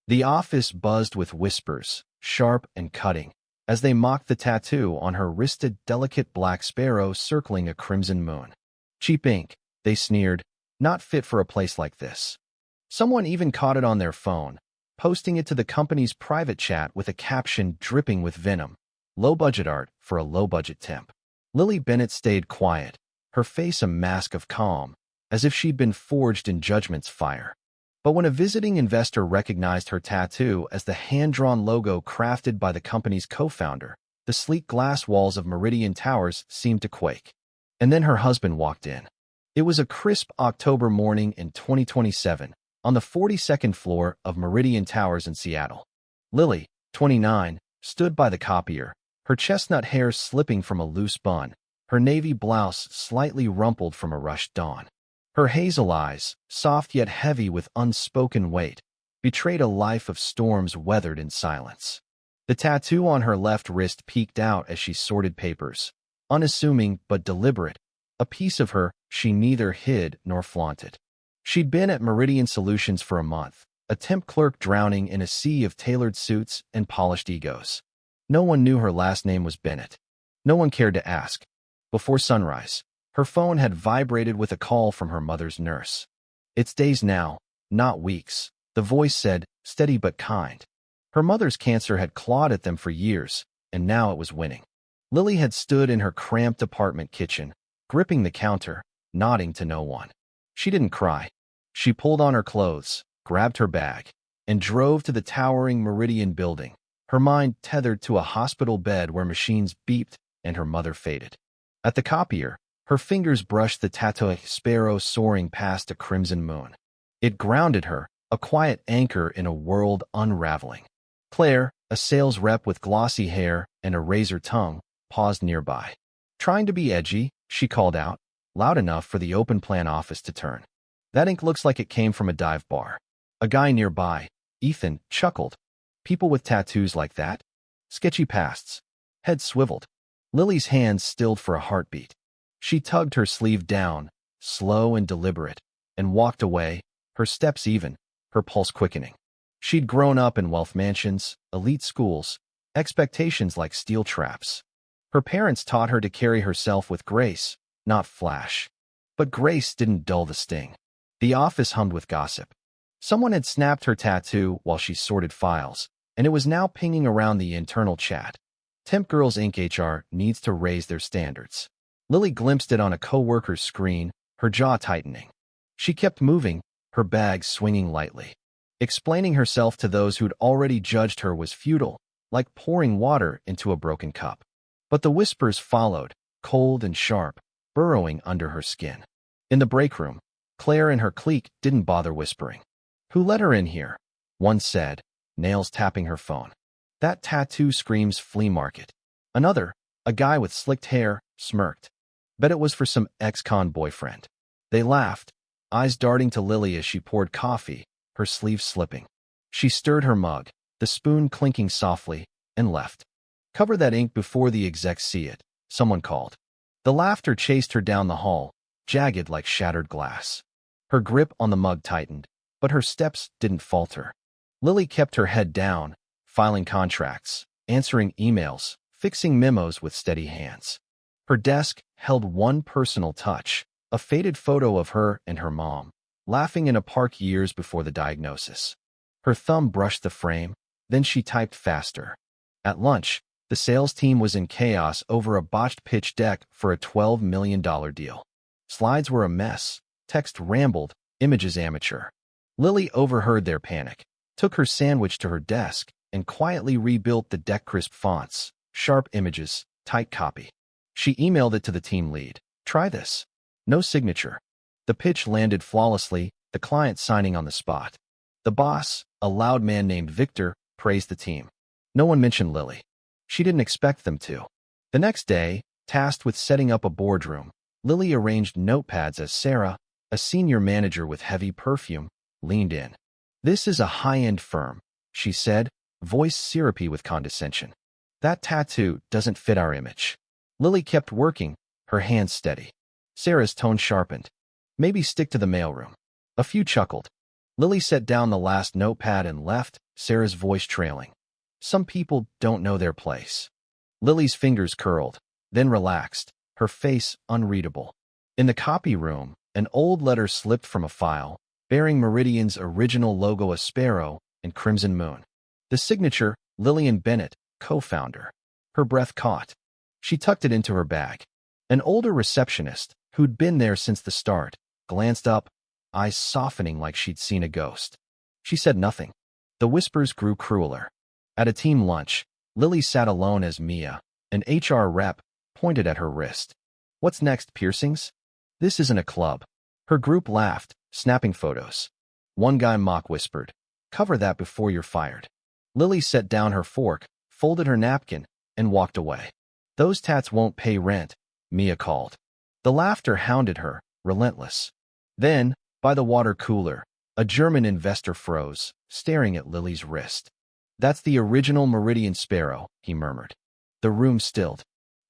The office buzzed with whispers, sharp and cutting, as they mocked the tattoo on her wristed delicate black sparrow circling a crimson moon. Cheap ink, they sneered, not fit for a place like this. Someone even caught it on their phone, posting it to the company's private chat with a caption dripping with venom. Low-budget art for a low-budget temp. Lily Bennett stayed quiet, her face a mask of calm, as if she'd been forged in judgment's fire. But when a visiting investor recognized her tattoo as the hand-drawn logo crafted by the company's co-founder, the sleek glass walls of Meridian Towers seemed to quake. And then her husband walked in. It was a crisp October morning in 2027, on the 42nd floor of Meridian Towers in Seattle. Lily, 29, stood by the copier, her chestnut hair slipping from a loose bun, her navy blouse slightly rumpled from a rushed dawn. Her hazel eyes, soft yet heavy with unspoken weight, betrayed a life of storms weathered in silence. The tattoo on her left wrist peeked out as she sorted papers, unassuming but deliberate, a piece of her she neither hid nor flaunted. She'd been at Meridian Solutions for a month, a temp clerk drowning in a sea of tailored suits and polished egos. No one knew her last name was Bennett. No one cared to ask. Before sunrise, her phone had vibrated with a call from her mother's nurse. "It's days now, not weeks," the voice said, steady but kind. Her mother's cancer had clawed at them for years, and now it was winning. Lily had stood in her cramped apartment kitchen, gripping the counter, nodding to no one. She didn't cry. She pulled on her clothes, grabbed her bag, and drove to the towering Meridian building, her mind tethered to a hospital bed where machines beeped and her mother faded. At the copier, her fingers brushed the tattooed sparrow soaring past a crimson moon. It grounded her, a quiet anchor in a world unraveling. Claire, a sales rep with glossy hair and a razor tongue, paused nearby. Trying to be edgy, she called out, loud enough for the open plan office to turn. "That ink looks like it came from a dive bar." A guy nearby, Ethan, chuckled. "People with tattoos like that? Sketchy pasts." Head swiveled. Lily's hands stilled for a heartbeat. She tugged her sleeve down, slow and deliberate, and walked away, her steps even, her pulse quickening. She'd grown up in wealth mansions, elite schools, expectations like steel traps. Her parents taught her to carry herself with grace, not flash. But grace didn't dull the sting. The office hummed with gossip. Someone had snapped her tattoo while she sorted files, and it was now pinging around the internal chat. Temp Girls Inc. HR needs to raise their standards. Lily glimpsed it on a co-worker's screen, her jaw tightening. She kept moving, her bag swinging lightly. Explaining herself to those who'd already judged her was futile, like pouring water into a broken cup. But the whispers followed, cold and sharp, burrowing under her skin. In the break room, Claire and her clique didn't bother whispering. "Who let her in here?" one said, nails tapping her phone. "That tattoo screams flea market." Another, a guy with slicked hair, smirked. "Bet it was for some ex-con boyfriend." They laughed, eyes darting to Lily as she poured coffee, her sleeves slipping. She stirred her mug, the spoon clinking softly, and left. "Cover that ink before the execs see it," someone called. The laughter chased her down the hall, jagged like shattered glass. Her grip on the mug tightened, but her steps didn't falter. Lily kept her head down, filing contracts, answering emails, fixing memos with steady hands. Her desk held one personal touch, a faded photo of her and her mom, laughing in a park years before the diagnosis. Her thumb brushed the frame, then she typed faster. At lunch, the sales team was in chaos over a botched pitch deck for a $12 million deal. Slides were a mess, text rambled, images amateur. Lily overheard their panic, took her sandwich to her desk, and quietly rebuilt the deck crisp fonts, sharp images, tight copy. She emailed it to the team lead. "Try this." No signature. The pitch landed flawlessly, the client signing on the spot. The boss, a loud man named Victor, praised the team. No one mentioned Lily. She didn't expect them to. The next day, tasked with setting up a boardroom, Lily arranged notepads as Sarah, a senior manager with heavy perfume, leaned in. "This is a high-end firm," she said, voice syrupy with condescension. "That tattoo doesn't fit our image." Lily kept working, her hands steady. Sarah's tone sharpened. "Maybe stick to the mailroom." A few chuckled. Lily set down the last notepad and left, Sarah's voice trailing. Some people don't know their place. Lily's fingers curled, then relaxed, her face unreadable. In the copy room, an old letter slipped from a file, bearing Meridian's original logo, a sparrow and crimson moon. The signature, Lillian Bennett, co-founder. Her breath caught. She tucked it into her bag. An older receptionist, who'd been there since the start, glanced up, eyes softening like she'd seen a ghost. She said nothing. The whispers grew crueler. At a team lunch, Lily sat alone as Mia, an HR rep, pointed at her wrist. What's next, piercings? This isn't a club. Her group laughed, snapping photos. One guy mock whispered, cover that before you're fired. Lily set down her fork, folded her napkin, and walked away. Those tats won't pay rent, Mia called. The laughter hounded her, relentless. Then, by the water cooler, a German investor froze, staring at Lily's wrist. That's the original Meridian sparrow, he murmured. The room stilled.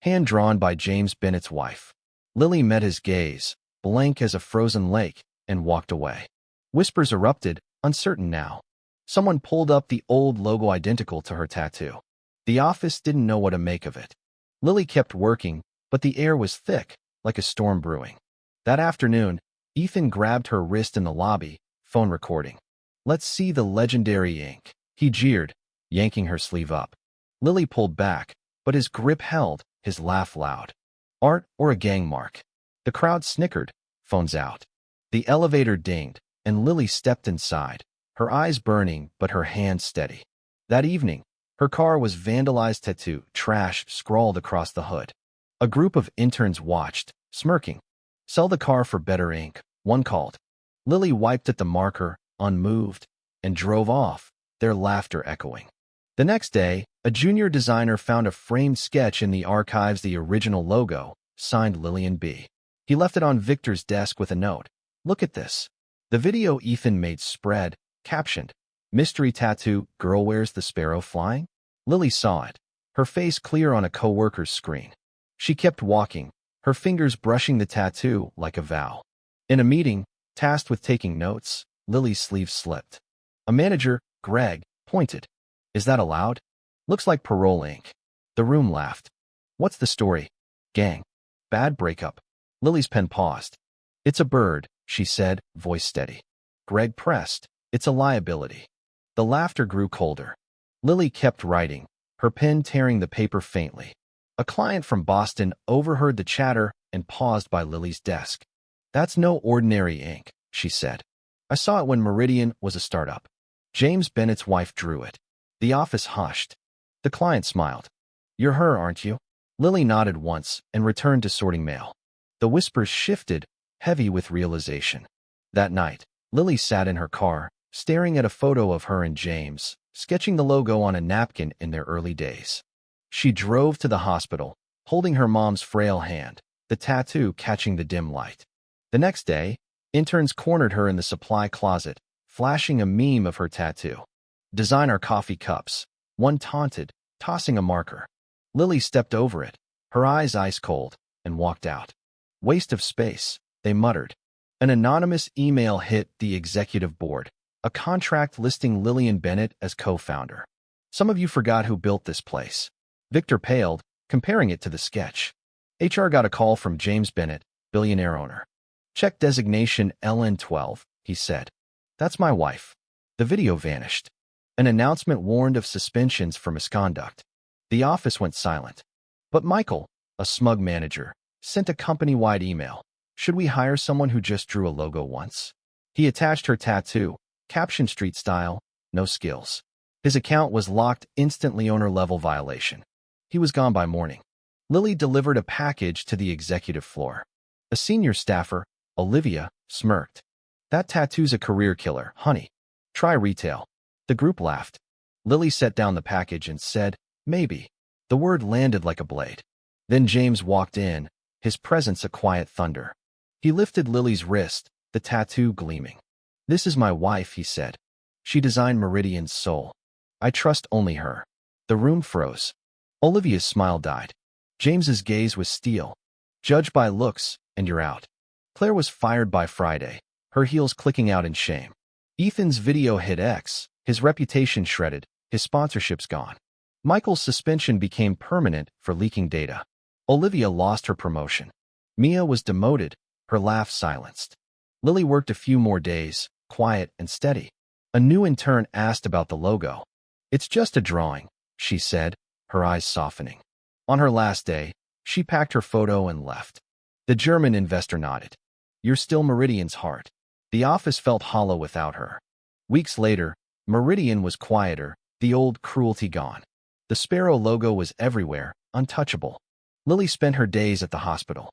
Hand drawn by James Bennett's wife. Lily met his gaze, blank as a frozen lake, and walked away. Whispers erupted, uncertain now. Someone pulled up the old logo identical to her tattoo. The office didn't know what to make of it. Lily kept working, but the air was thick, like a storm brewing. That afternoon, Ethan grabbed her wrist in the lobby, phone recording. Let's see the legendary ink, he jeered, yanking her sleeve up. Lily pulled back, but his grip held, his laugh loud. Art or a gang mark? The crowd snickered, phones out. The elevator dinged, and Lily stepped inside, her eyes burning but her hands steady. That evening, her car was vandalized, tattoo, trash scrawled across the hood. A group of interns watched, smirking. Sell the car for better ink, one called. Lily wiped at the marker, unmoved, and drove off, their laughter echoing. The next day, a junior designer found a framed sketch in the archives, the original logo, signed Lillian B. He left it on Victor's desk with a note. Look at this. The video Ethan made spread, captioned, Mystery tattoo, girl wears the sparrow flying? Lily saw it, her face clear on a coworker's screen. She kept walking, her fingers brushing the tattoo like a vow. In a meeting, tasked with taking notes, Lily's sleeve slipped. A manager, Greg, pointed. Is that allowed? Looks like parole ink. The room laughed. What's the story? Gang. Bad breakup. Lily's pen paused. It's a bird, she said, voice steady. Greg pressed. It's a liability. The laughter grew colder. Lily kept writing, her pen tearing the paper faintly. A client from Boston overheard the chatter and paused by Lily's desk. That's no ordinary ink, she said. I saw it when Meridian was a startup. James Bennett's wife drew it. The office hushed. The client smiled. You're her, aren't you? Lily nodded once and returned to sorting mail. The whispers shifted, heavy with realization. That night, Lily sat in her car, staring at a photo of her and James, sketching the logo on a napkin in their early days. She drove to the hospital, holding her mom's frail hand, the tattoo catching the dim light. The next day, interns cornered her in the supply closet, flashing a meme of her tattoo. Design our coffee cups, one taunted, tossing a marker. Lily stepped over it, her eyes ice cold, and walked out. Waste of space, they muttered. An anonymous email hit the executive board, a contract listing Lillian Bennett as co-founder. Some of you forgot who built this place. Victor paled, comparing it to the sketch. HR got a call from James Bennett, billionaire owner. Check designation LN12, he said. That's my wife. The video vanished. An announcement warned of suspensions for misconduct. The office went silent. But Michael, a smug manager, sent a company-wide email. Should we hire someone who just drew a logo once? He attached her tattoo, caption street style, no skills. His account was locked instantly, owner-level violation. He was gone by morning. Lily delivered a package to the executive floor. A senior staffer, Olivia, smirked. That tattoo's a career killer, honey. Try retail. The group laughed. Lily set down the package and said, maybe. The word landed like a blade. Then James walked in, his presence a quiet thunder. He lifted Lily's wrist, the tattoo gleaming. This is my wife, he said. She designed Meridian's soul. I trust only her. The room froze. Olivia's smile died. James's gaze was steel. Judge by looks, and you're out. Claire was fired by Friday, her heels clicking out in shame. Ethan's video hit X, His reputation shredded, his sponsorships gone. Michael's suspension became permanent for leaking data. Olivia lost her promotion. Mia was demoted, her laugh silenced. Lily worked a few more days, quiet and steady. A new intern asked about the logo. "It's just a drawing," she said, her eyes softening. On her last day, she packed her photo and left. The German investor nodded. "You're still Meridian's heart." The office felt hollow without her. Weeks later, Meridian was quieter, the old cruelty gone. The Sparrow logo was everywhere, untouchable. Lily spent her days at the hospital.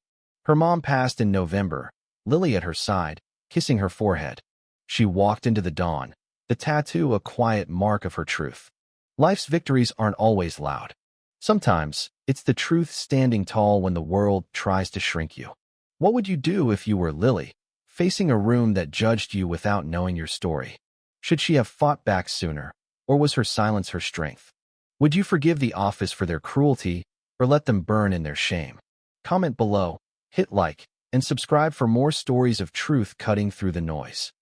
Her mom passed in November, Lily at her side, kissing her forehead. She walked into the dawn, the tattoo a quiet mark of her truth. Life's victories aren't always loud. Sometimes, it's the truth standing tall when the world tries to shrink you. What would you do if you were Lily, facing a room that judged you without knowing your story? Should she have fought back sooner, or was her silence her strength? Would you forgive the office for their cruelty, or let them burn in their shame? Comment below, hit like, and subscribe for more stories of truth cutting through the noise.